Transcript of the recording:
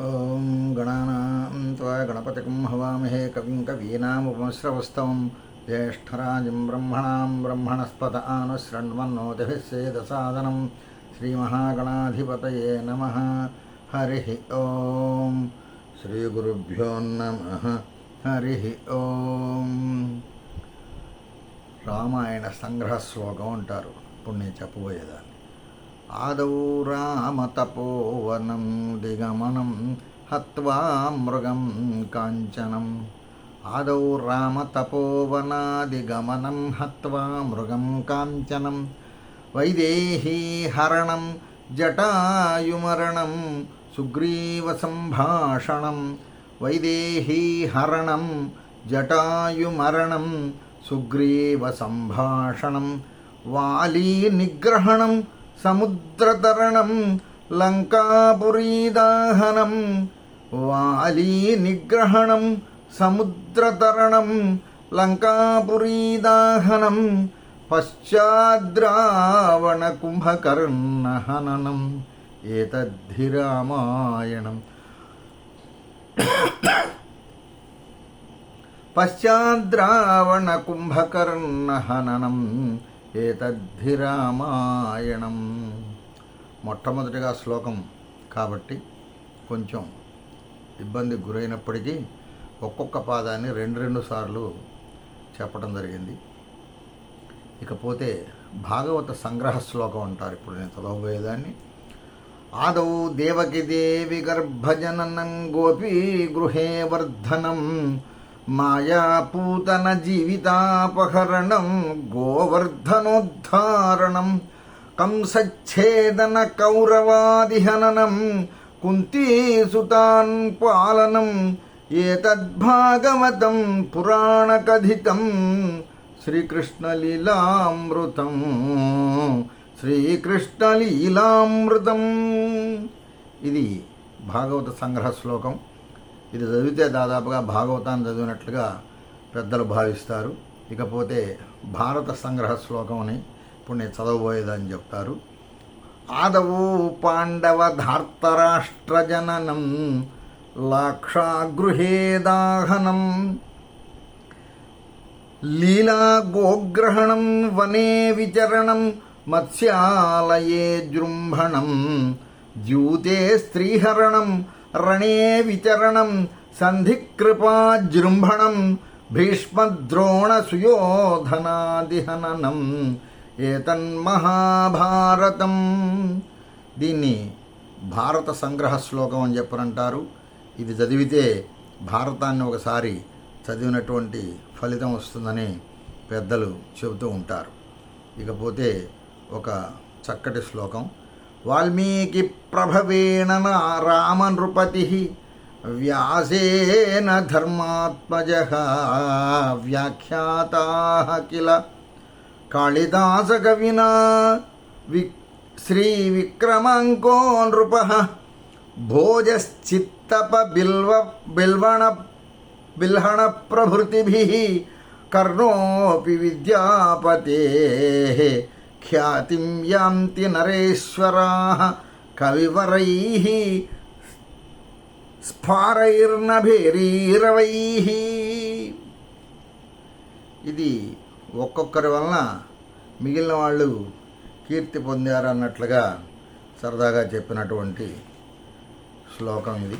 ఓం గణానాం త్వా గణపతికం హవామహే కవిం కవీనాముపమశ్రవస్తవం జ్యేష్ఠరాజం బ్రహ్మణాం బ్రహ్మణస్పత ఆనుశృణ్వన్నోతిభిస్సేదసాదనం శ్రీమహాగణాధిపతయే నమః. హరి ఓం. శ్రీగురుభ్యో నమః. హరి ఓం. రామాయణ సంగ్రహ శ్లోకం అంటారు. ఇప్పుడు నేను చెప్పబోయేదాన్ని. ఆదౌ రామతపోవనం దిగమనం హత్వా మృగం కాంచనం. ఆదౌ రామతపోవనాదిగమనం హత్వా మృగం కాంచనం. వైదేహీ హరణం జటాయుమరణం సుగ్రీవ సంభాషణం. వైదేహీ హరణం జటాయుమరణం సుగ్రీవ సంభాషణం. వాలీ నిగ్రహణం సముద్రతరణం లంకాపురీదాహనం. వాలీ నిగ్రహణం సముద్రతరణం లంకాపురీదాహనం. పశ్చాద్రావణ కుంభకర్ణహననం. ఏతద్ధి రామాయణం. పశ్చాద్రావణ కుంభకర్ణహననం. ఏతద్ధి రామాయణం. మొట్టమొదటిగా శ్లోకం కాబట్టి కొంచెం ఇబ్బందికి గురైనప్పటికీ ఒక్కొక్క పాదాన్ని రెండు సార్లు చెప్పడం జరిగింది. ఇకపోతే భాగవత సంగ్రహ శ్లోకం అంటారు. ఇప్పుడు నేను చదవబోయేదాన్ని. ఆదౌ దేవకి దేవి గర్భజననం గోపీ గృహే వర్ధనం. మాయాపూతన జీవితాపహరణం గోవర్ధనోద్ధారణం. కంసచ్ఛేదన కౌరవాదిహననం కుంతీసుతాన్ పాలనం. ఏతద్భాగవతం పురాణకథితం శ్రీకృష్ణలీలామృతం. శ్రీకృష్ణలీలామృతం. ఇది భాగవత సంగ్రహ శ్లోకం. ఇది చదివితే దాదాపుగా భాగవతాన్ని చదివినట్లుగా పెద్దలు భావిస్తారు. ఇకపోతే భారత సంగ్రహ శ్లోకం అని ఇప్పుడు నేను చదవబోయేదని చెప్తారు. ఆదవు పాండవ ధార్తరాష్ట్రజననం లాక్షాగృహేదాహనం. లీలా గోగ్రహణం వనే విచరణం మత్స్యాలయే జృంభణం. ద్యూతే స్త్రీహరణం రణే విచరణం సంధికృపాజృంభణం. భీష్మద్రోణ సుయోధనాదిహననం. ఏతన్మహాభారతం. దీన్ని భారత సంగ్రహ శ్లోకం అని చెప్పనంటారు. ఇది చదివితే భారతాన్ని ఒకసారి చదివినటువంటి ఫలితం వస్తుందని పెద్దలు చెబుతూ ఉంటారు. ఇకపోతే ఒక చక్కటి శ్లోకం. వాల్మీకి ప్రభవేణ రామనృపతి వ్యాసేన ధర్మాత్మజః వ్యాఖ్యాతాః కిల కాళిదాసకవినా శ్రీవిక్రమాంకో నృపః. భోజశ్చిత్తప బిల్హణ ప్రభృతిభిః కర్ణోపి విద్యాపతేః ఖ్యాతిం యాంతి నరేశ్వరాః కవివరైః స్ఫారైర్నభేరీరవైః. ఇది ఒక్కొక్కరి వలన మిగిలిన వాళ్ళు కీర్తి పొందారన్నట్లుగా సరదాగా చెప్పినటువంటి శ్లోకం ఇది.